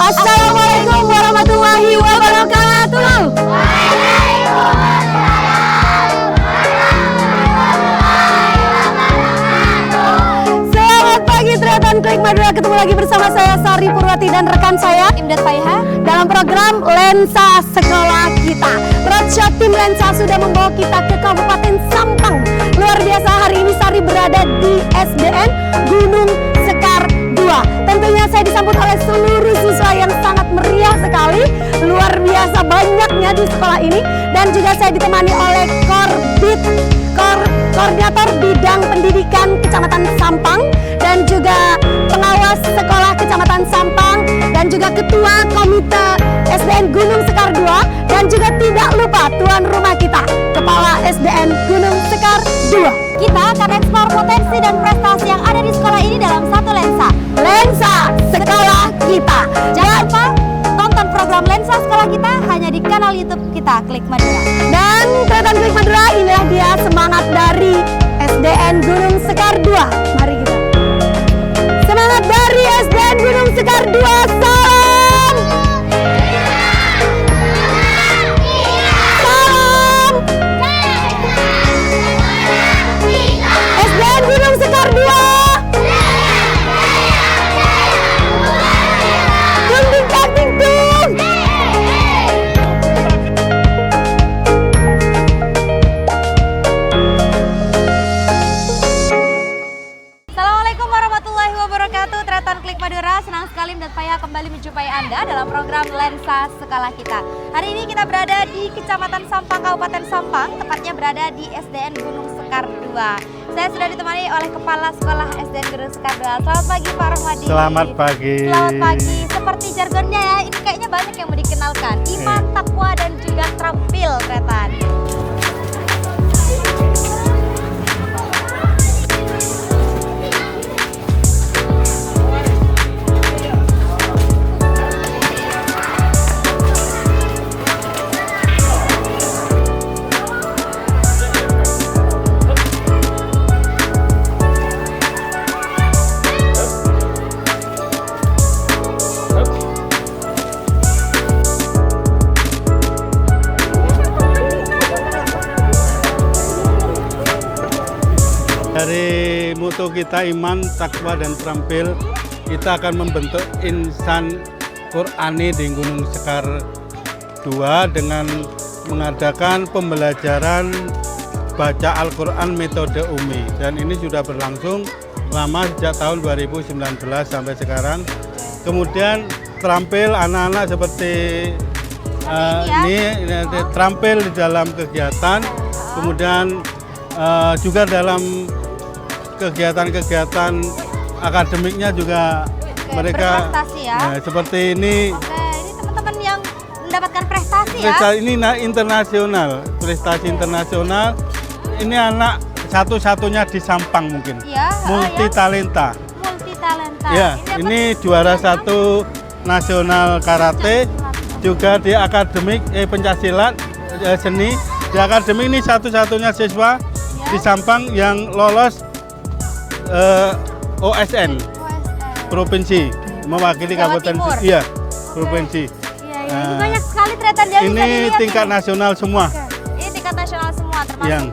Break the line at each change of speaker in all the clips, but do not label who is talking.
Assalamualaikum warahmatullahi wabarakatuh. Selamat pagi Tretan Klik Madura, ketemu lagi bersama saya Sari Purwati dan rekan saya
Imdat Paiha
dalam program Lensa Sekolah Kita. Roadshow tim Lensa sudah membawa kita ke Kabupaten Sampang. Luar biasa, hari ini Sari berada di SDN Gunung Sekar 2. Tentunya saya disambut oleh seluruh siswa yang sangat meriah sekali. Luar biasa banyaknya di sekolah ini. Dan juga saya ditemani oleh Koordinator Bidang Pendidikan Kecamatan Sampang, dan juga pengawas sekolah Kecamatan Sampang, dan juga Ketua Komite SDN Gunung Sekar 2, dan juga tidak lupa tuan rumah kita, Kepala SDN Gunung Sekar 2.
kita akan eksplor potensi dan prestasi yang ada di sekolah ini dalam satu lensa.
Lensa Sekolah Kita.
Jangan lupa tonton program Lensa Sekolah Kita hanya di kanal YouTube kita, Klik Madura.
Dan Tretan Klik Madura, inilah dia semangat dari SDN Gunung Sekar 2. Mari kita. Semangat dari SDN Gunung Sekar 2. Salam. Salam. SDN Gunung Sekar 2. Tung ting tak ting tung.
Assalamualaikum warahmatullahi wabarakatuh. Tretan Klik Madura, senang sekali Imdat Paiha kembali menjumpai Anda dalam program Lensa Sekolah Kita. Hari ini kita berada di Kecamatan Sampang, Kabupaten Sampang, tepatnya berada di SDN Gunung Sekar 2. Saya sudah ditemani oleh Kepala Sekolah SDN Gunung Sekar 2. Selamat pagi Pak Rohmadi.
Selamat pagi.
Selamat pagi. Seperti jargonnya ya, ini kayaknya banyak yang mau dikenalkan. Iman, takwa, dan juga terampil, Tretan.
Dari mutu kita iman, takwa, dan terampil, kita akan membentuk insan Qur'ani di Gunung Sekar 2 dengan mengadakan pembelajaran baca Al-Quran metode Umi. Dan ini sudah berlangsung lama sejak tahun 2019 sampai sekarang. Kemudian terampil anak-anak seperti ini terampil di dalam kegiatan, kemudian juga dalam kegiatan-kegiatan akademiknya juga mereka
berprestasi ya.
Seperti ini.
Oke, ini teman-teman yang mendapatkan prestasi ya.
Ini internasional, prestasi internasional. Ini anak satu-satunya di Sampang mungkin.
Iya,
multi talenta.
Multi talenta.
Ya, ini juara satu nasional karate, juga di akademik pencaksilat seni. Di akademik ini satu-satunya siswa di Sampang yang lolos OSN provinsi, mewakili
Jawa
kabupaten.
Timur.
Iya, provinsi.
Iya, ini banyak sekali Tretan dia bisa
Ini
dilihat
tingkat
ini.
nasional semua.
Oke. Ini tingkat nasional semua termasuk
Yang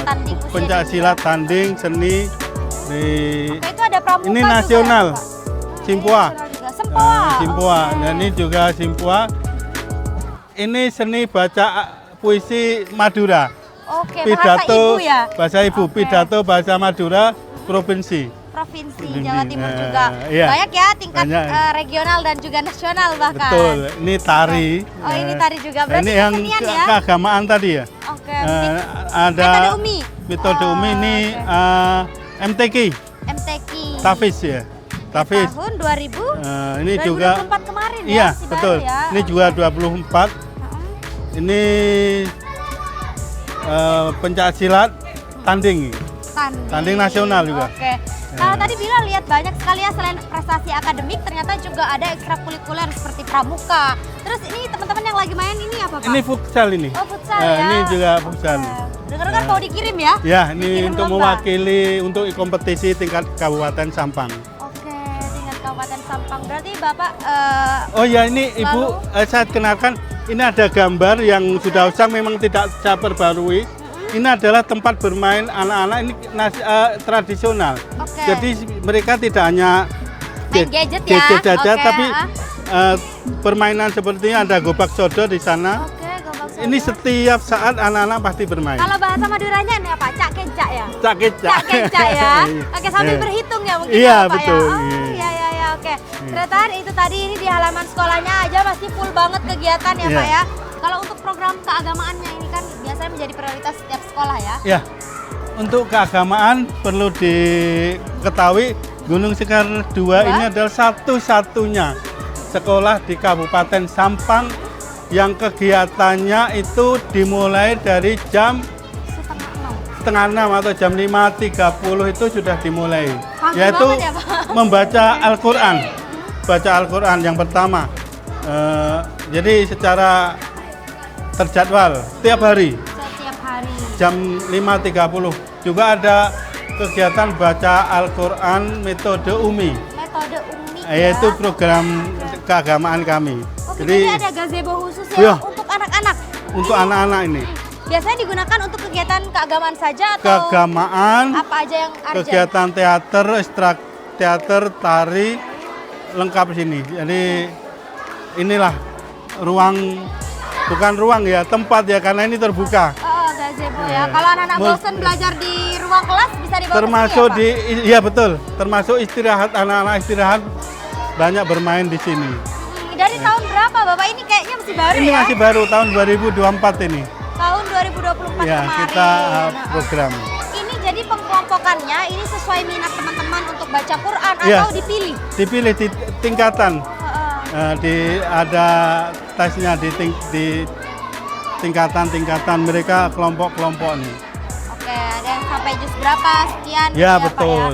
tanding usia
pencaksilat,
dini.
tanding, seni di
Oke, itu ada pramuka
ini
juga
nasional.
ya, Pak?
Simpua.
Nasional juga. Sempoa.
Simpua. Dan ini juga Simpua. Ini seni baca puisi Madura.
Oke,
Pidato
bahasa ibu ya.
bahasa ibu,
Oke.
pidato bahasa Madura provinsi.
Provinsi
Ini,
Jawa Timur juga.
iya.
Banyak ya tingkat
Banyak.
regional dan juga nasional bahkan.
Betul. Ini tari.
Oh, ini tari juga. Berarti
Ini yang
kesenian ya.
keagamaan tadi ya.
Oke.
Ada
Metode Umi.
metode Umi ini
oke.
MTQ,
MTQ.
Tafis ya. Tafis.
Tahun 2000.
Ini juga
2024 kemarin ya.
iya,
masih
betul.
baru ya.
Ini juga 24. Ini pencaksilat tanding. Tanding nasional juga.
Oke. Kalau tadi Bila lihat banyak sekali ya, selain prestasi akademik ternyata juga ada ekstrakurikuler seperti pramuka. Terus ini teman-teman yang lagi main ini apa Pak?
Ini futsal ini.
Oh, futsal ya.
Ini juga futsal.
Dengar-dengar mau dikirim ya?
Ya, ini
Dikirim
untuk
lomba.
mewakili untuk kompetisi tingkat Kabupaten Sampang.
Oke, tingkat Kabupaten Sampang. Sampang. Berarti Bapak
Oh ya, ini Ibu, saya kenalkan, ini ada gambar yang sudah usang, memang tidak saya perbarui. Ini adalah tempat bermain anak-anak ini tradisional.
Oke.
Jadi mereka tidak hanya
main gadget ya.
saja,
Oke,
tapi permainan seperti ada gobak sodor di sana.
Oke, gobak sodor.
Ini setiap saat anak-anak pasti bermain.
Kalau bahasa Maduranya ini apa? Cak kencak ya?
Cak kecak.
Cak kencak ya. Oke, sambil
Iya.
berhitung ya mungkin
Iya,
ya, Pak
betul.
ya. Oh, iya ya. Oke. Ternyata itu tadi ini di halaman sekolahnya aja masih full banget kegiatan ya,
Iya.
Pak ya. Kalau untuk program keagamaannya ini kan biasanya menjadi prioritas setiap sekolah ya.
Ya, untuk keagamaan perlu diketahui Gunung Sekar 2 ini adalah satu-satunya sekolah di Kabupaten Sampang yang kegiatannya itu dimulai dari jam setengah 6 atau jam 5.30 itu sudah dimulai,
Pagi
yaitu
banget ya, Pak?
membaca Al-Quran. Baca Al-Quran yang pertama. Jadi secara terjadwal tiap hari
Setiap hari.
jam 5.30 juga ada kegiatan baca Al-Quran metode UMI,
Metode UMI
yaitu
ya.
program keagamaan kami.
Oke,
Jadi
jadi ada gazebo khusus ya
Iya.
untuk anak-anak.
untuk anak-anak ini
Biasanya digunakan untuk kegiatan keagamaan saja atau
keagamaan,
apa aja yang urgent?
kegiatan teater, ekstrak teater, tari lengkap sini. Jadi inilah ruang, bukan ruang ya, tempat ya, karena ini terbuka.
Oh, gazebo ya.
Iya.
Kalau anak-anak
Mul-
bosan belajar di ruang kelas bisa dibawa
Termasuk
ke sini ya, Pak?
iya betul, termasuk istirahat, anak-anak istirahat banyak bermain di sini.
Dari tahun berapa Bapak? Ini kayaknya masih baru
Ini
ya?
masih baru tahun 2024 ini.
Tahun 2024
Ya,
kemarin.
kita
Nah,
program.
Ini jadi pengkelompokannya ini sesuai minat teman-teman untuk baca Quran
Iya.
atau dipilih?
Dipilih di tingkatan.
Heeh.
Ada tesnya di tingkatan-tingkatan mereka kelompok-kelompok nih.
Oke, ada yang sampai jus berapa sekian gitu
Ya,
Pak,
betul.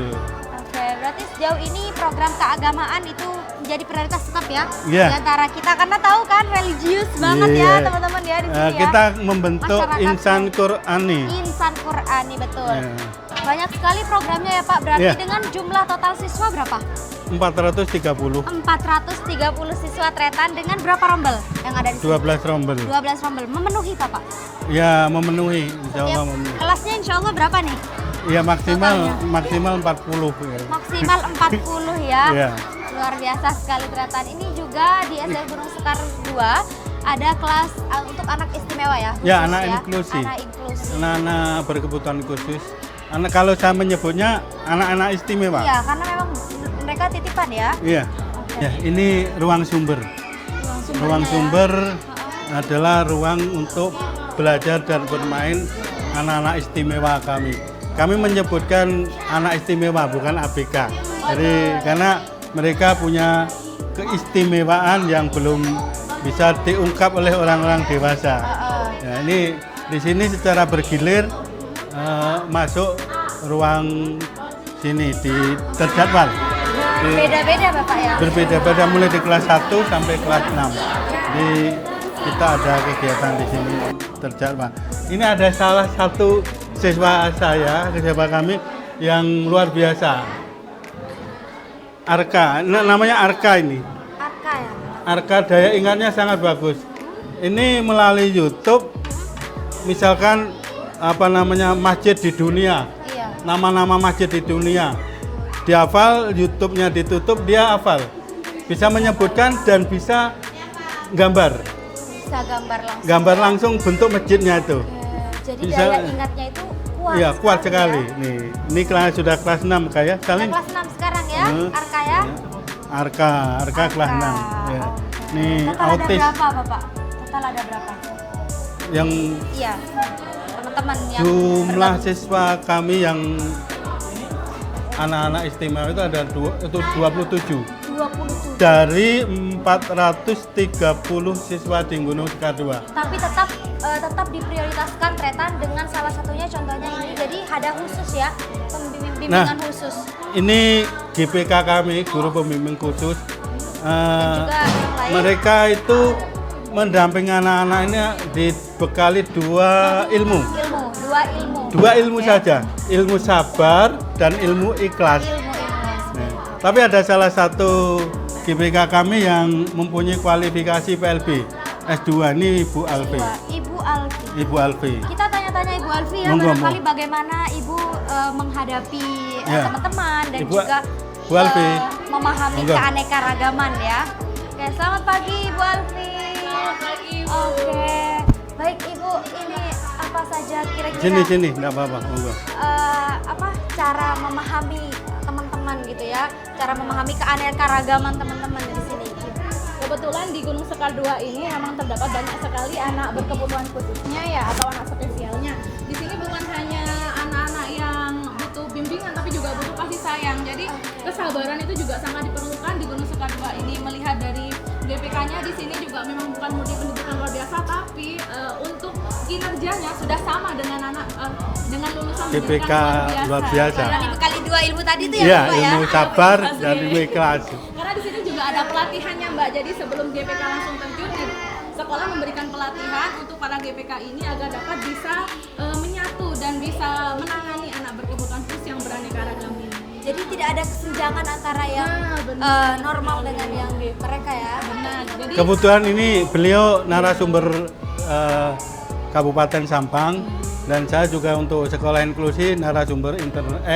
Oke, berarti sejauh ini program keagamaan itu menjadi prioritas tetap ya
Iya.
di antara kita karena tahu kan religius banget ya
Iya.
teman-teman ya di sini ya.
Kita membentuk
Masyarakat
insan Qurani.
Insan Qurani betul.
Ya.
Banyak sekali programnya ya Pak. Berarti
Iya.
dengan jumlah total siswa berapa?
430,
430 siswa Tretan dengan berapa rombel yang ada di sini?
12 rombel.
12 rombel. Memenuhi Pak?
Ya, memenuhi, insya Allah
Tiap
memenuhi.
kelasnya insya Allah berapa nih?
Ya maksimal
Totalnya.
maksimal 40 ya.
Maksimal 40 ya.
Iya.
Luar biasa sekali Tretan. Ini juga di SD Gunung Sekar 2 ada kelas untuk anak istimewa ya?
Ya,
khusus
anak inklusi.
Anak inklusi.
Anak-anak berkebutuhan khusus. Anak, kalau saya menyebutnya anak-anak istimewa.
Iya, karena memang mereka titipan ya.
Iya. Ya, ini ruang sumber. Ruang sumber adalah ruang untuk belajar dan bermain anak-anak istimewa kami. Kami menyebutkan anak istimewa bukan ABK. Jadi karena mereka punya keistimewaan yang belum bisa diungkap oleh orang-orang dewasa. Ya, ini di sini secara bergilir masuk ruang sini di terjadwal.
Beda-beda Bapak ya?
Berbeda-beda mulai di kelas 1 sampai kelas 6. Jadi kita ada kegiatan di sini terjadwal. Ini ada salah satu siswa saya, siswa kami yang luar biasa. Arka, namanya Arka ini.
Arka ya?
Arka daya ingatnya sangat bagus. Ini melalui YouTube, misalkan apa namanya masjid di dunia,
Iya.
nama-nama masjid di dunia, dihafal, YouTube-nya ditutup, dia hafal, bisa menyebutkan dan bisa gambar,
Gambar langsung.
bentuk masjidnya itu.
Jadi
Bisa.
daya ingatnya itu kuat.
Iya, kuat sekali.
Ya.
Nih, ini kelas sudah kelas 6 kayak
Udah
Salim.
kelas 6 sekarang ya, Arka ya?
Arka kelas 6. Ya.
Oke.
Nih,
Total
autis
ada berapa Bapak? Total ada berapa?
yang
Iya, teman-teman yang
jumlah
bergabung.
siswa kami yang anak-anak istimewa itu ada 27
27.
dari 430 siswa di Gunung Sekar 2.
Tapi tetap diprioritaskan Tretan dengan salah satunya contohnya ini. Jadi ada khusus ya, bimbingan khusus.
Ini GPK kami, guru pembimbing khusus.
Dan juga yang lain.
Mereka itu mendampingi anak-anak ini dibekali dua ilmu. Dua ilmu
Ya.
saja, ilmu sabar dan ilmu ikhlas.
Ilmu.
Nah, tapi ada salah satu GPK kami yang mempunyai kualifikasi PLB S2 ini Ibu Alfi.
Ibu Alfi.
Ibu Alfi.
Kita tanya-tanya Ibu Alfi ya,
Monggo,
barangkali bagaimana Ibu menghadapi
Ya.
teman-teman dan
Ibu-
juga
Bu Alfi.
memahami
Monggo.
keanekaragaman ya. Oke, selamat pagi Ibu Alfi.
Selamat pagi, Ibu.
Oke, baik Ibu, ini apa saja kira-kira
Sini, enggak apa-apa. Monggo.
cara memahami teman-teman gitu ya, cara memahami keanekaragaman teman-teman di sini.
Kebetulan di Gunung Sekar 2 ini memang terdapat banyak sekali anak berkebutuhan khususnya ya atau anak spesialnya. Di sini bukan hanya anak-anak yang butuh bimbingan tapi juga butuh kasih sayang. Jadi kesabaran itu juga sangat diperlukan di Gunung Sekar 2 ini. Melihat dari GPK-nya di sini juga memang bukan murid pendidikan luar biasa tapi untuk kinerjanya sudah sama dengan dengan lulusan
GPK
pendidikan
luar biasa.
Karena dibekali dua ilmu tadi itu ya,
Iya,
Bapak ya.
ilmu sabar dan ilmu ikhlas.
Karena di sini juga ada pelatihannya Mbak. Jadi sebelum GPK langsung terjun di sekolah memberikan pelatihan untuk para GPK ini agar dapat bisa menyatu dan bisa menangani anak berkebutuhan khusus yang beraneka ragam ini.
Jadi tidak ada kesenjangan antara yang normal dengan yang mereka ya.
Benar. Jadi
Kebetulan ini beliau narasumber Kabupaten Sampang dan saya juga untuk sekolah inklusi narasumber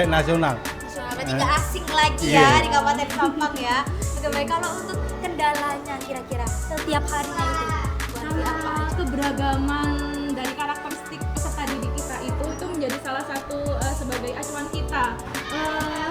nasional.
Berarti nggak asing lagi
Iya.
ya di Kabupaten Sampang ya. Oke, baik, kalau untuk kendalanya kira-kira setiap harinya itu seperti apa?
karena keberagaman dari karakteristik peserta didik kita itu menjadi salah satu sebagai acuan kita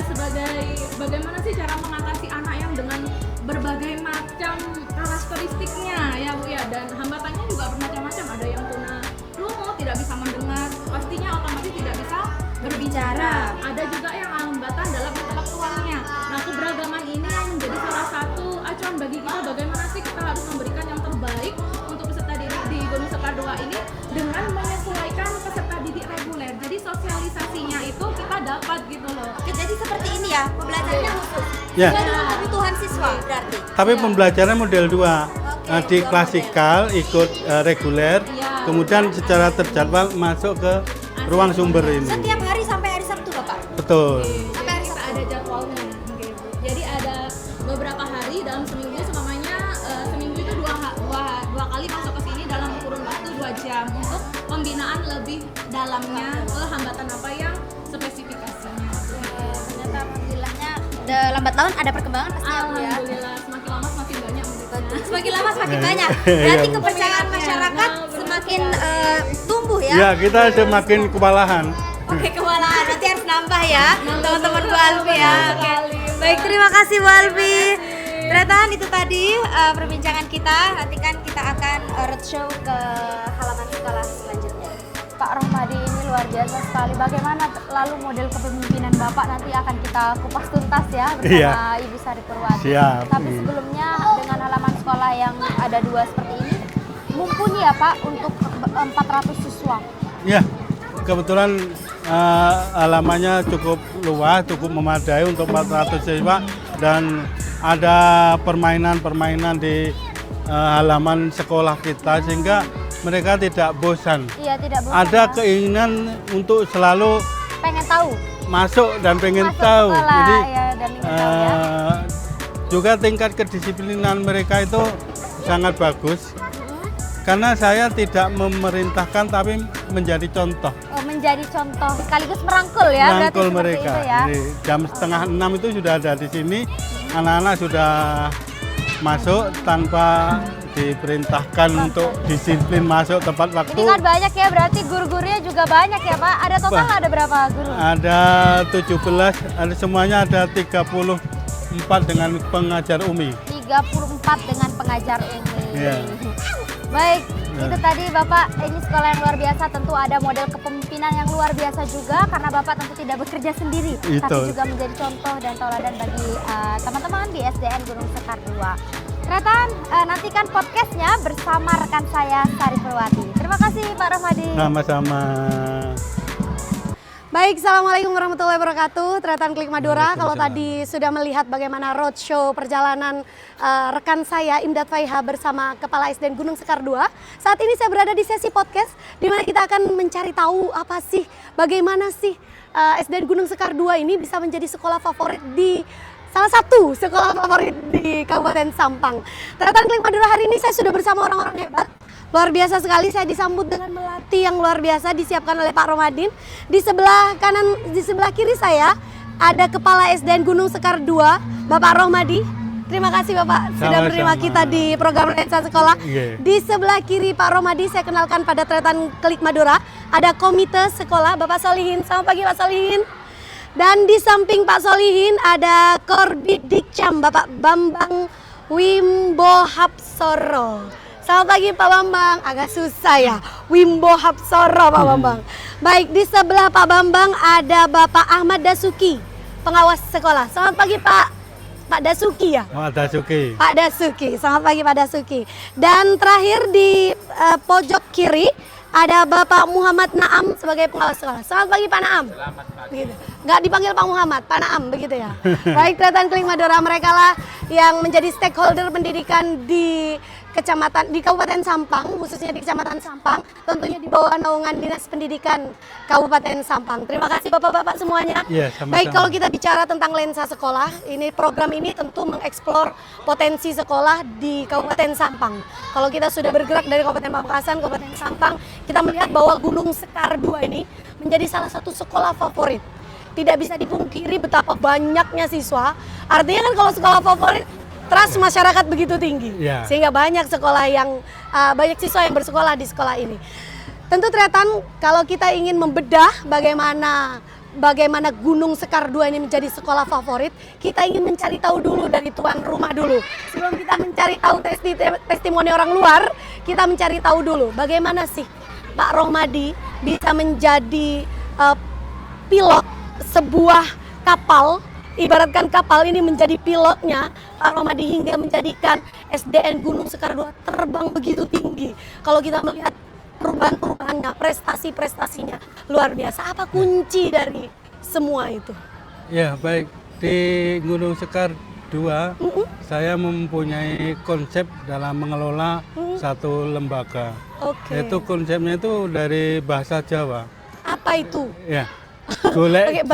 sebagai bagaimana sih cara mengatasi anak yang dengan berbagai macam karakteristiknya ya Bu ya, dan hambatannya juga bermacam-macam, ada yang tunarungu tidak bisa mendengar, pastinya otomatis tidak bisa berbicara, ada juga yang hambatan dalam intelektualnya. Nah, keberagaman ini yang menjadi salah satu acuan bagi kita bagaimana sih kita harus memberikan yang terbaik untuk peserta didik di Gunung Sekar 2 ini dengan menyesuaikan peserta didik reguler. Jadi sosialisasinya itu kita dapat gitu loh.
Oke, jadi seperti ini ya, pembelajarannya khusus.
Ya.
Sesuai dengan kebutuhan siswa berarti.
Tapi pembelajaran model 2. Di klasikal ikut reguler, kemudian secara terjadwal masuk ke ruang sumber ini.
Setiap hari sampai hari Sabtu, Bapak.
Betul.
Sampai hari
Kita
Sabtu.
ada jadwalnya. Oke, Bu. Jadi ada beberapa hari dalam seminggu, semuanya seminggu itu dua kali masuk ke sini dalam kurun waktu 2 jam untuk pembinaan lebih dalamnya ke hambatan apa yang spesifikasinya.
Ternyata alhamdulillahnya lambat laun ada perkembangan pasti ya, Bu ya.
Alhamdulillah, semakin lama semakin banyak muridnya.
Semakin lama semakin
Ya.
banyak.
Iya,
Berarti
Bu.
kepercayaan masyarakat semakin tumbuh ya.
Ya, kita semakin kewalahan.
Oke, kewalahan. Nanti harus nambah ya, teman-teman Bu Alfi ya.
Benar
Oke.
sekali.
Baik, terima kasih Bu Alfi. Ternyata itu tadi perbincangan kita. Nanti kan kita akan roadshow ke halaman sekolah selanjutnya. Pak Rohmadi, ini luar biasa sekali. Bagaimana lalu model kepemimpinan Bapak nanti akan kita kupas tuntas ya bersama
Iya.
Ibu Sari Purwati.
Siap.
Tapi sebelumnya dengan halaman sekolah yang ada 2 seperti ini, mumpuni ya Pak untuk 400 siswa.
Ya, kebetulan halamannya cukup luas, cukup memadai untuk 400 siswa dan ada permainan-permainan di halaman sekolah kita sehingga mereka tidak bosan.
Iya, tidak bosan.
Ada
ya.
keinginan untuk selalu
Pengen tahu.
masuk dan pengen
Masuk
tahu.
sekolah,
Jadi
ya, dan ingin tahu ya.
juga tingkat kedisiplinan mereka itu sangat bagus. Karena saya tidak memerintahkan tapi menjadi contoh.
Oh, menjadi contoh sekaligus merangkul ya, berarti
Merangkul
seperti
mereka.
itu ya.
Jadi, jam setengah 6 itu sudah ada di sini. Anak-anak sudah masuk tanpa diperintahkan untuk disiplin masuk tepat waktu.
Ini kan banyak ya, berarti guru-gurunya juga banyak ya Pak. Ada total
Wah.
ada berapa guru?
Ada 17, ada semuanya ada 34 dengan pengajar UMI.
34 dengan pengajar umum.
Iya.
Baik,
Ya.
itu tadi Bapak, ini sekolah yang luar biasa, tentu ada model kepemimpinan yang luar biasa juga karena Bapak tentu tidak bekerja sendiri,
Itu.
tapi juga menjadi contoh dan tauladan bagi teman-teman di SDN Gunung Sekar 2. Ternyata nantikan podcastnya bersama rekan saya Sari Purwati. Terima kasih Pak Rohmadi.
Sama-sama.
Baik, Assalamualaikum warahmatullahi wabarakatuh. Tretan Klik Madura, kalau tadi sudah melihat bagaimana roadshow perjalanan rekan saya Imdat Faiha bersama Kepala SDN Gunung Sekar 2. Saat ini saya berada di sesi podcast di mana kita akan mencari tahu apa sih, bagaimana sih SDN Gunung Sekar 2 ini bisa menjadi sekolah favorit di salah satu sekolah favorit di Kabupaten Sampang. Tretan Klik Madura hari ini saya sudah bersama orang-orang hebat. Luar biasa sekali, saya disambut dengan melati yang luar biasa disiapkan oleh Pak Romadin. Di sebelah kanan, di sebelah kiri saya ada Kepala SDN Gunung Sekar 2, Bapak Romadi. Terima kasih Bapak sudah menerima kita di program Lensa Sekolah. Di sebelah kiri Pak Romadi, saya kenalkan pada Tretan Klik Madura ada Komite Sekolah, Bapak Solihin. Selamat pagi Pak Solihin. Dan di samping Pak Solihin ada Korbid Dikcam, Bapak Bambang Wimbo Hapsoro. Selamat pagi Pak Bambang, agak susah ya, Wimbo Hapsoro Pak Bambang. Baik, di sebelah Pak Bambang ada Bapak Ahmad Dasuki, pengawas sekolah. Selamat pagi Pak Dasuki ya?
Pak Dasuki.
Pak Dasuki, selamat pagi Pak Dasuki. Dan terakhir di pojok kiri ada Bapak Muhammad Naam sebagai pengawas sekolah. Selamat pagi Pak Naam. Selamat pagi. Begitu. Nggak dipanggil Pak Muhammad, Pak Naam begitu ya. Baik, Tretan Klik Madura, mereka lah yang menjadi stakeholder pendidikan di kecamatan di Kabupaten Sampang, khususnya di Kecamatan Sampang, tentunya di bawah naungan Dinas Pendidikan Kabupaten Sampang. Terima kasih Bapak-bapak semuanya.
Ya, sama-sama.
Baik, kalau kita bicara tentang lensa sekolah, ini program ini tentu mengeksplor potensi sekolah di Kabupaten Sampang. Kalau kita sudah bergerak dari Kabupaten Pamekasan, Kabupaten Sampang, kita melihat bahwa Gunung Sekar 2 ini menjadi salah satu sekolah favorit. Tidak bisa dipungkiri betapa banyaknya siswa. Artinya kan kalau sekolah favorit, trust masyarakat begitu tinggi, sehingga banyak sekolah yang banyak siswa yang bersekolah di sekolah ini. Tentu Tretan, kalau kita ingin membedah bagaimana Gunung Sekar 2 ini menjadi sekolah favorit, kita ingin mencari tahu dulu dari tuan rumah dulu. Sebelum kita mencari tahu testimoni orang luar, kita mencari tahu dulu bagaimana sih Pak Rohmadi bisa menjadi pilot sebuah kapal. Ibaratkan kapal ini menjadi pilotnya Pak Rohmadi hingga menjadikan SDN Gunung Sekar 2 terbang begitu tinggi. Kalau kita melihat perubahan-perubahannya, prestasi-prestasinya luar biasa. Apa kunci dari semua itu? Ya,
baik. Di Gunung Sekar 2, saya mempunyai konsep dalam mengelola satu lembaga. Itu konsepnya itu dari bahasa Jawa.
Apa itu?
Ya, golek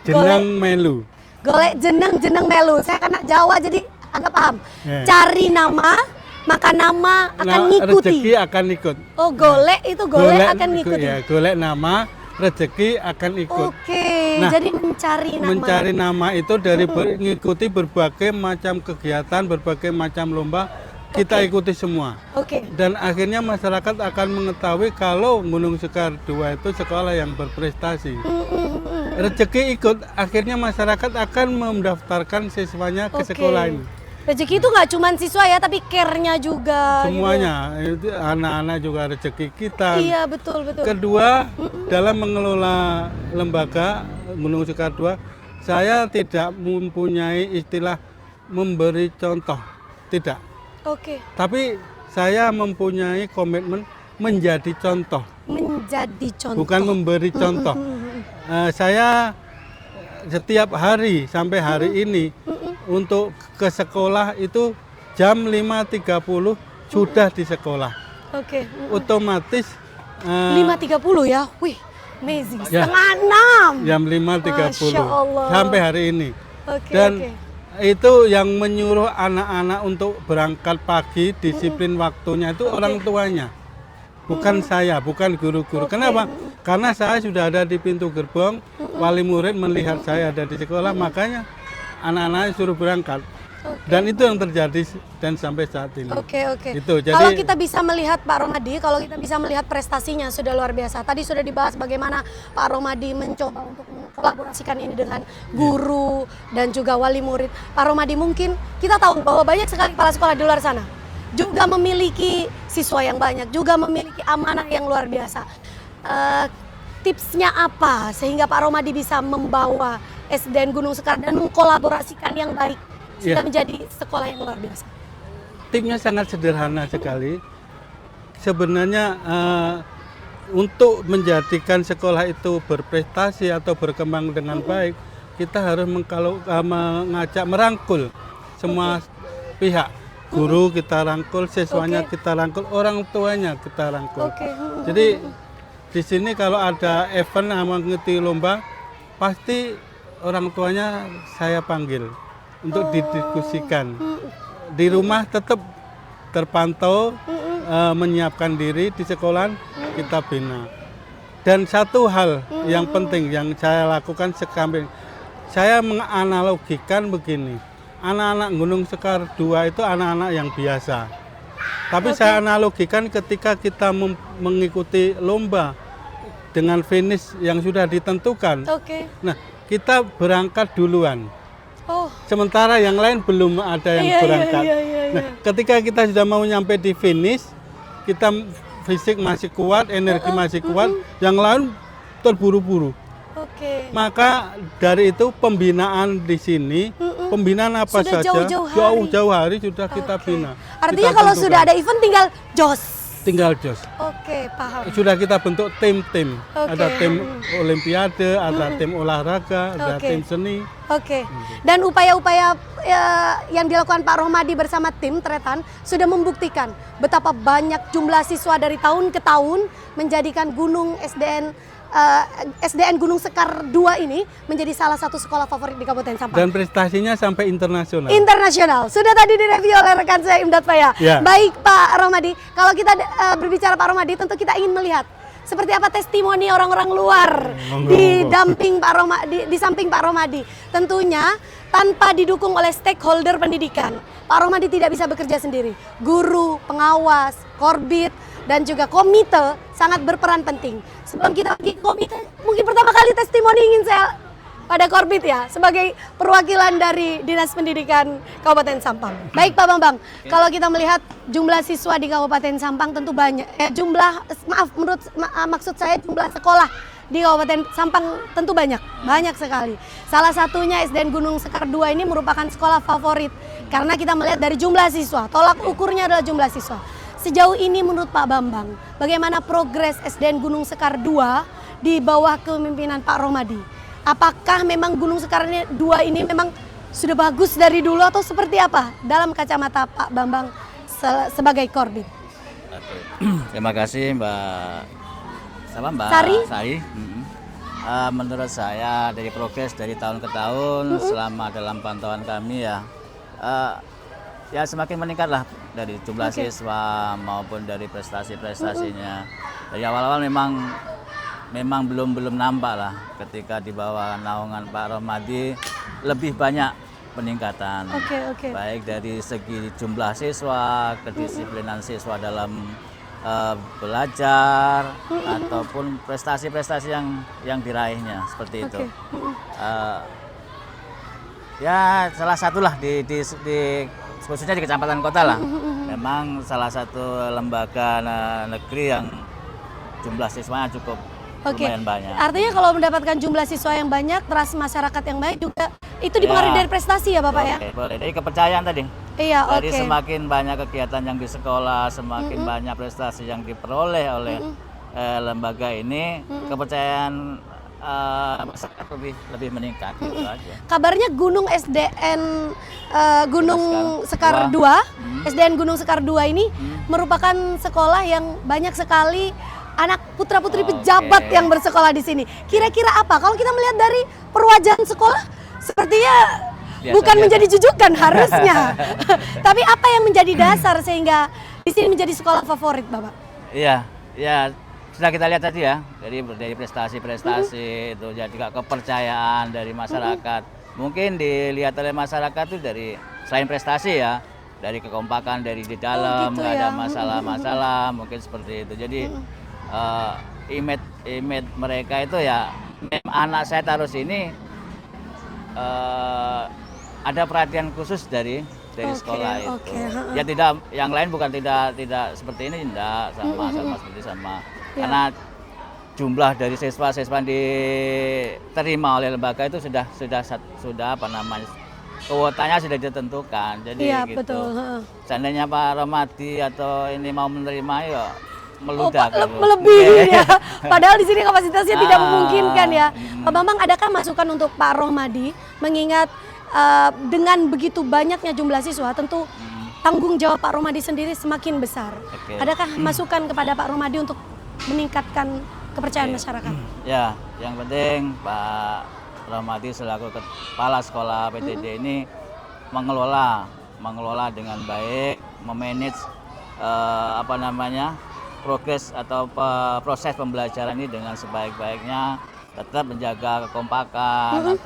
jeneng melu.
Golek jeneng melu. Saya anak Jawa jadi agak paham. Cari nama, maka nama akan ngikuti.
Rezeki akan ikut.
Oh, golek itu golek akan ngikuti.
Ya, golek nama, rezeki akan ikut.
Nah, jadi mencari nama.
Mencari nama itu dari mengikuti berbagai macam kegiatan, berbagai macam lomba. Kita ikuti semua. Dan akhirnya masyarakat akan mengetahui kalau Gunung Sekar 2 itu sekolah yang berprestasi. Rezeki ikut, akhirnya masyarakat akan mendaftarkan siswanya ke sekolah ini.
Rezeki itu nggak cuma siswa ya, tapi care-nya juga.
Semuanya, itu anak-anak juga rezeki kita.
Iya, betul.
Kedua, dalam mengelola lembaga Gunung Sekar 2, saya tidak mempunyai istilah memberi contoh, tidak. Tapi saya mempunyai komitmen menjadi contoh. Menjadi contoh. Bukan memberi contoh. Saya setiap hari sampai hari ini untuk ke sekolah itu jam 5.30 sudah di sekolah. Otomatis
5.30 ya? Wih, amazing.
Setengah
6.
Jam 5.30 sampai hari ini. Dan itu yang menyuruh anak-anak untuk berangkat pagi, disiplin waktunya itu orang tuanya. Bukan saya, bukan guru-guru. Kenapa? Karena saya sudah ada di pintu gerbang, wali murid melihat saya ada di sekolah, makanya anak-anak suruh berangkat. Dan itu yang terjadi dan sampai saat ini. Itu, jadi,
kalau kita bisa melihat Pak Rohmadi, kalau kita bisa melihat prestasinya sudah luar biasa. Tadi sudah dibahas bagaimana Pak Rohmadi mencoba untuk mengkolaborasikan ini dengan guru dan juga wali murid. Pak Rohmadi, mungkin kita tahu bahwa banyak sekali kepala sekolah di luar sana juga memiliki siswa yang banyak, juga memiliki amanah yang luar biasa. Tipsnya apa sehingga Pak Rohmadi bisa membawa SDN Gunung Sekar dan mengkolaborasikan yang baik sehingga menjadi sekolah yang luar biasa?
Tipsnya sangat sederhana sekali. Sebenarnya untuk menjadikan sekolah itu berprestasi atau berkembang dengan baik, kita harus mengajak, merangkul semua pihak. Guru kita rangkul, siswanya kita rangkul, orang tuanya kita rangkul. Jadi di sini kalau ada event mengikuti lomba, pasti orang tuanya saya panggil. untuk didiskusikan. Di rumah tetap terpantau, menyiapkan diri, di sekolah kita bina. Dan satu hal yang penting yang saya lakukan sekarang, saya menganalogikan begini, anak-anak Gunung Sekar 2 itu anak-anak yang biasa. Tapi saya analogikan ketika kita mengikuti lomba dengan finish yang sudah ditentukan.
Oke.
Nah, kita berangkat duluan.
Oh.
Sementara yang lain belum ada yang
Iya,
berangkat.
iya.
Nah, ketika kita sudah mau nyampe di finish, kita fisik masih kuat, energi masih kuat, yang lain terburu-buru.
Oke.
Maka dari itu pembinaan di sini, pembinaan apa
Sudah
saja,
jauh-jauh hari.
sudah kita
Oke.
bina.
Artinya
Kita
kalau
tentukan.
sudah ada event tinggal jos.
Tinggal jos.
Oke, paham.
Sudah kita bentuk tim-tim.
Oke.
Ada tim olimpiade, ada tim olahraga, ada
Oke.
tim seni.
Oke. Dan upaya-upaya yang dilakukan Pak Rohmadi bersama tim Tretan sudah membuktikan betapa banyak jumlah siswa dari tahun ke tahun menjadikan Gunung SDN Gunung Sekar 2 ini menjadi salah satu sekolah favorit di Kabupaten Sampang.
Dan prestasinya sampai internasional.
Internasional. Sudah tadi direview oleh rekan saya Imdad Paya.
Ya.
Baik Pak Rohmadi, kalau kita berbicara Pak Rohmadi tentu kita ingin melihat seperti apa testimoni orang-orang luar di samping Pak Rohmadi. Tentunya tanpa didukung oleh stakeholder pendidikan, Pak Rohmadi tidak bisa bekerja sendiri. Guru, pengawas, korbit, dan juga komite sangat berperan penting. Sebelum kita pergi ke komite, mungkin pertama kali testimoni ingin saya pada korbit ya, sebagai perwakilan dari Dinas Pendidikan Kabupaten Sampang. Baik Pak Bambang, kalau kita melihat jumlah siswa di Kabupaten Sampang tentu banyak. Maksud saya jumlah sekolah di Kabupaten Sampang tentu banyak sekali. Salah satunya SDN Gunung Sekar 2 ini merupakan sekolah favorit karena kita melihat dari jumlah siswa, tolak ukurnya adalah jumlah siswa. Sejauh ini menurut Pak Bambang, bagaimana progres SDN Gunung Sekar 2 di bawah kepemimpinan Pak Rohmadi? Apakah memang Gunung Sekar 2 ini memang sudah bagus dari dulu atau seperti apa dalam kacamata Pak Bambang sebagai korbit?
Terima kasih Mbak Sari. Menurut saya dari progres dari tahun ke tahun selama dalam pantauan kami ya semakin meningkatlah dari jumlah siswa maupun dari prestasi-prestasinya. Dari awal-awal memang belum nampak lah, ketika di bawah naungan Pak Rohmadi lebih banyak peningkatan. Baik dari segi jumlah siswa, kedisiplinan siswa dalam belajar ataupun prestasi-prestasi yang diraihnya seperti itu. Ya salah satulah di khususnya di kecamatan kota lah. Memang salah satu lembaga negeri yang jumlah siswanya cukup lumayan banyak.
Artinya kalau mendapatkan jumlah siswa yang banyak, trust masyarakat yang baik juga itu dipengaruhi dari prestasi ya Bapak ya?
Boleh. Dari kepercayaan tadi.
Iya,
Jadi semakin banyak kegiatan yang di sekolah, semakin banyak prestasi yang diperoleh oleh lembaga ini, kepercayaan masyarakat lebih meningkat gitu aja.
Kabarnya Gunung SDN Gunung Sekar 2, SDN Gunung Sekar 2 ini merupakan sekolah yang banyak sekali anak putra-putri pejabat yang bersekolah di sini. Kira-kira apa? Kalau kita melihat dari perwajahan sekolah, sepertinya bukan menjadi jujukan harusnya. Tapi apa yang menjadi dasar sehingga di sini menjadi sekolah favorit, Bapak?
Iya, sudah kita lihat tadi ya, dari prestasi-prestasi itu jadi juga kepercayaan dari masyarakat. Mungkin dilihat oleh masyarakat itu dari selain prestasi ya, dari kekompakan dari di dalam, nggak ada masalah-masalah, mungkin seperti itu. Jadi image mereka itu ya, anak saya taruh sini ada perhatian khusus dari sekolah itu. Ya tidak, yang lain bukan tidak seperti ini, tidak sama seperti sama. Karena jumlah dari siswa-siswa yang diterima oleh lembaga itu sudah apa namanya, kuotanya sudah ditentukan. Jadi gitu.
Betul.
Seandainya Pak Rohmadi atau ini mau menerima ya meludak.
Melebihi ya. Padahal di sini kapasitasnya tidak memungkinkan ya. Pak Bambang, adakah masukan untuk Pak Rohmadi mengingat dengan begitu banyaknya jumlah siswa tentu tanggung jawab Pak Rohmadi sendiri semakin besar. Adakah masukan kepada Pak Rohmadi untuk meningkatkan kepercayaan masyarakat?
Ya, yang penting Pak Rohmadi selaku kepala sekolah PTD ini mengelola dengan baik, memanage progres atau proses pembelajaran ini dengan sebaik-baiknya, tetap menjaga kekompakan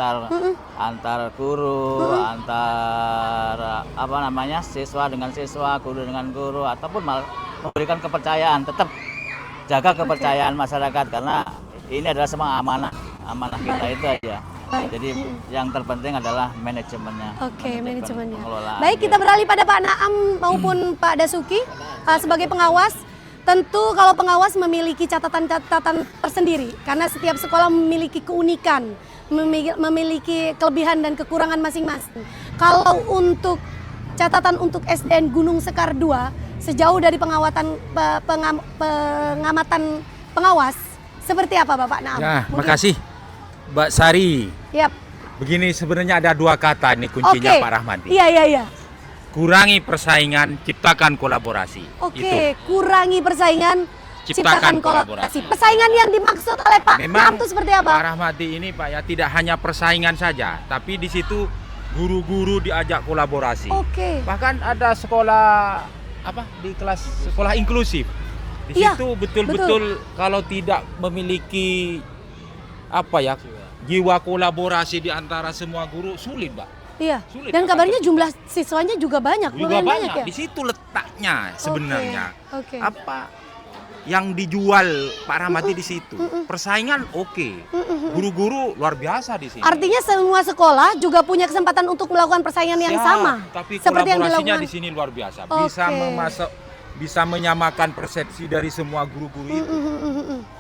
antar guru, antar siswa dengan siswa, guru dengan guru, ataupun memberikan kepercayaan, tetap jaga kepercayaan masyarakat karena ini adalah semua amanah kita itu aja. Jadi yang terpenting adalah manajemennya.
Oke, manajemennya.
Pengelolaan.
Baik, kita beralih pada Pak Naam maupun Pak Dasuki sebagai pengawas. Tentu kalau pengawas memiliki catatan-catatan tersendiri karena setiap sekolah memiliki keunikan, memiliki kelebihan dan kekurangan masing-masing. Kalau untuk catatan untuk SDN Gunung Sekar 2 sejauh dari pengamatan pengawas seperti apa Bapak Naam?
Ya, makasih Mbak Sari.
Yap.
Begini, sebenarnya ada 2 kata ini kuncinya Pak Rahmadi.
Iya.
Kurangi persaingan, ciptakan kolaborasi.
Oke, kurangi persaingan, ciptakan kolaborasi. Persaingan yang dimaksud oleh Pak Naam itu seperti apa?
Pak Rahmadi ini Pak ya tidak hanya persaingan saja, tapi di situ guru-guru diajak kolaborasi.
Oke.
Bahkan ada sekolah di kelas sekolah inklusif. Di
Iya,
situ betul-betul kalau tidak memiliki jiwa kolaborasi di antara semua guru sulit, Mbak.
Iya.
Sulit.
Dan kabarnya jumlah siswanya juga banyak,
Juga
lumayan
banyak.
ya.
Di situ letaknya sebenarnya.
Oke.
Apa yang dijual Pak Rahmadi di situ? Persaingan oke. Guru-guru luar biasa di sini.
Artinya semua sekolah juga punya kesempatan untuk melakukan persaingan yang sama.
Tapi
seperti yang
kolaborasinya
dilakukan
di sini luar biasa.
Oke.
Bisa menyamakan persepsi dari semua guru-guru itu.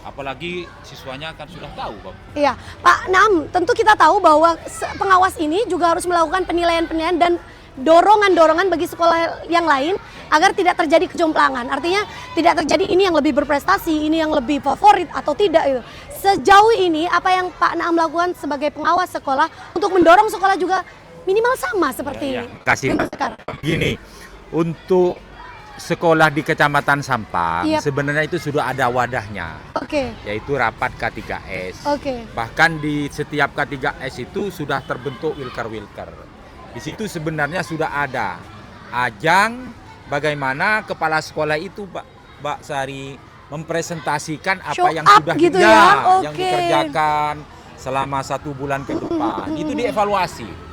Apalagi siswanya kan sudah tahu, Pak.
Iya, Pak Naam, tentu kita tahu bahwa pengawas ini juga harus melakukan penilaian-penilaian dan dorongan-dorongan bagi sekolah yang lain agar tidak terjadi kejomplangan. Artinya tidak terjadi ini yang lebih berprestasi, ini yang lebih favorit atau tidak itu. Sejauh ini apa yang Pak Naam lakukan sebagai pengawas sekolah untuk mendorong sekolah juga minimal sama seperti
kasih
sekarang.
Gini, untuk sekolah di Kecamatan Sampang
Yap.
sebenarnya itu sudah ada wadahnya,
Oke.
yaitu rapat K3S.
Oke.
Bahkan di setiap K3S itu sudah terbentuk wilker-wilker. Di situ sebenarnya sudah ada ajang bagaimana kepala sekolah itu, Mbak Sari, mempresentasikan apa
Show
yang
up
sudah
gitu ya?
yang
Oke.
dikerjakan selama 1 bulan ke depan. Itu dievaluasi.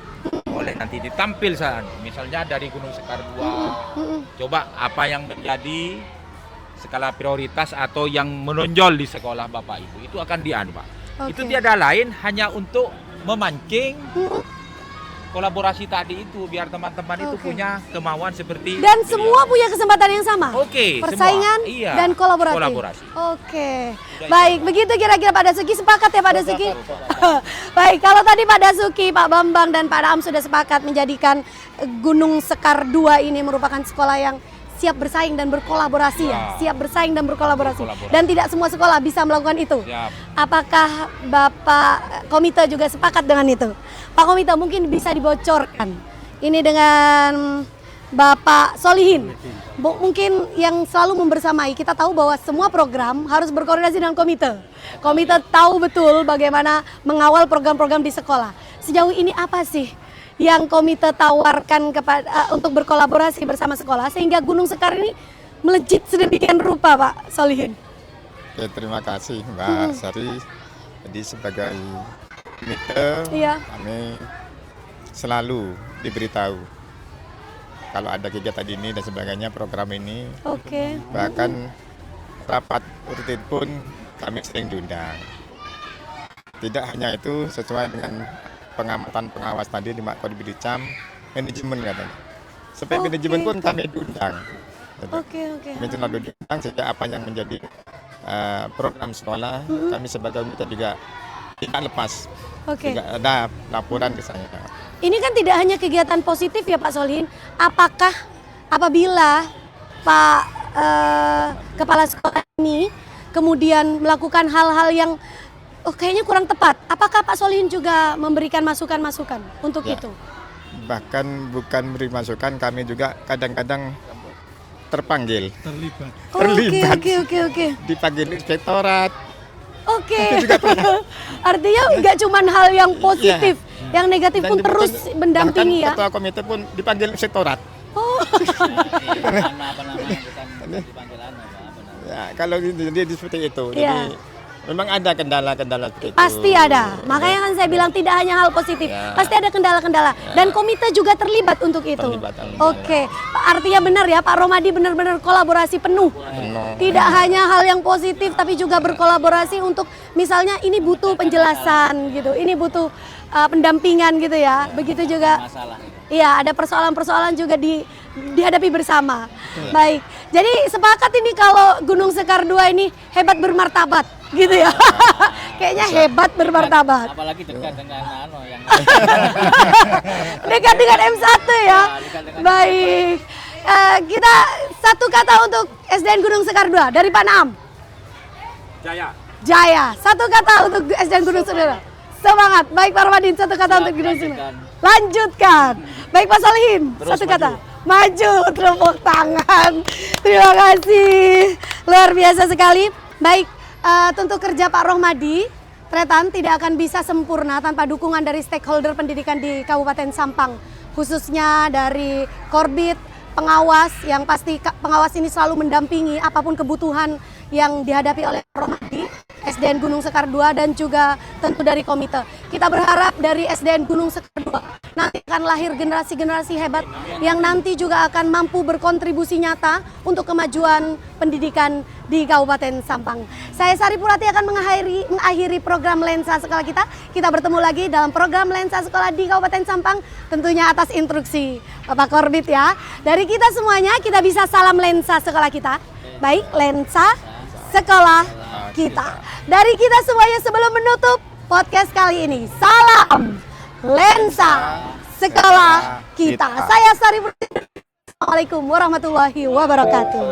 Boleh nanti ditampil misalnya dari Gunung Sekar 2. Coba apa yang menjadi skala prioritas atau yang menonjol di sekolah Bapak Ibu itu akan Pak.
Oke.
Itu tiada lain hanya untuk memancing kolaborasi tadi itu biar teman-teman itu
Oke.
punya kemauan seperti
Dan
beliau.
semua punya kesempatan yang sama.
Oke,
Persaingan
semua. Iya,
dan kolaborasi.
kolaborasi.
Oke. Baik, begitu kira-kira Pak Dasuki sepakat ya Pak Dasuki? Baik, kalau tadi Pak Dasuki, Pak Bambang dan Pak Naam sudah sepakat menjadikan Gunung Sekar 2 ini merupakan sekolah yang siap bersaing dan berkolaborasi ya. Siap bersaing dan berkolaborasi. Dan tidak semua sekolah bisa melakukan itu.
Siap.
Apakah Bapak Komite juga sepakat dengan itu? Pak Komite mungkin bisa dibocorkan. Ini dengan Bapak Solihin. Mungkin yang selalu membersamai, kita tahu bahwa semua program harus berkoordinasi dengan komite. Komite tahu betul bagaimana mengawal program-program di sekolah. Sejauh ini apa sih yang komite tawarkan untuk berkolaborasi bersama sekolah sehingga Gunung Sekar ini melejit sedemikian rupa, Pak Solihin?
Ya, terima kasih Mbak Sari. Jadi sebagai komite kami selalu diberitahu kalau ada kegiatan ini dan sebagainya, program ini.
Oke.
Bahkan rapat rutin pun kami sering diundang. Tidak hanya itu, sesuai dengan pengamatan pengawas tadi di Makor Bidicam, manajemen katanya. Sampai manajemen pun kami diundang.
Oke.
Kami selalu diundang sehingga apa yang menjadi program sekolah, kami sebagai komite juga tidak lepas.
Oke.
Juga ada laporan ke saya.
Ini kan tidak hanya kegiatan positif ya Pak Solihin. Apakah apabila Pak Kepala Sekolah ini kemudian melakukan hal-hal yang kayaknya kurang tepat, apakah Pak Solihin juga memberikan masukan-masukan untuk itu?
Bahkan bukan beri masukan, kami juga kadang-kadang terpanggil.
Terlibat.
Oke.
Dipanggil inspektorat.
Oke. Artinya nggak cuma hal yang positif Yang negatif
Dan
pun
dibutuhkan-
terus mendampingi
bahkan
ya.
Ketua komite pun dipanggil sektorat.
Apa namanya, bukan dipanggil apa namanya.
Ya, kalau dia seperti itu.
Iya.
Jadi memang ada kendala-kendala seperti itu.
Pasti ada. Makanya kan saya bilang tidak hanya hal positif.
Ya.
Pasti ada kendala-kendala. Dan komite juga terlibat untuk itu.
Terlibat.
Oke. Artinya benar ya Pak Romadi benar-benar kolaborasi penuh.
Penuh.
Tidak hanya hal yang positif tapi juga berkolaborasi untuk misalnya ini butuh penjelasan gitu. Ini butuh pendampingan gitu ya. Begitu juga
Masalah.
iya, ada persoalan-persoalan juga dihadapi bersama. Baik. Jadi sepakat ini kalau Gunung Sekar 2 ini hebat bermartabat gitu ya. Kayaknya hebat bermartabat.
Apalagi dekat dengan yang
Dekat dengan M1 ya. Baik. Kita satu kata untuk SDN Gunung Sekar 2 dari Pak Naam. Jaya. Satu kata untuk SDN Gunung Sekar 2. Semangat. Baik Pak Romadin, satu kata untuk Gunung Sekar. Lanjutkan. Baik Pak Solihin, satu kata. Maju, tepuk tangan. Terima kasih. Luar biasa sekali. Baik, tentu kerja Pak Rohmadi Tretan tidak akan bisa sempurna tanpa dukungan dari stakeholder pendidikan di Kabupaten Sampang, khususnya dari Korbit, pengawas yang pasti pengawas ini selalu mendampingi apapun kebutuhan yang dihadapi oleh Pak Rohmadi, SDN Gunung Sekar 2 dan juga tentu dari komite. Kita berharap dari SDN Gunung Sekar 2 nanti akan lahir generasi-generasi hebat yang nanti juga akan mampu berkontribusi nyata untuk kemajuan pendidikan di Kabupaten Sampang. Saya Sari Purati akan mengakhiri program Lensa Sekolah kita. Kita bertemu lagi dalam program Lensa Sekolah di Kabupaten Sampang, tentunya atas instruksi Bapak Korbit ya. Dari kita semuanya kita bisa salam Lensa Sekolah kita. Baik, Lensa Sekolah kita. Dari kita semuanya sebelum menutup podcast kali ini, salam Lensa Sekolah kita. Saya Sari Purati. Assalamualaikum warahmatullahi wabarakatuh.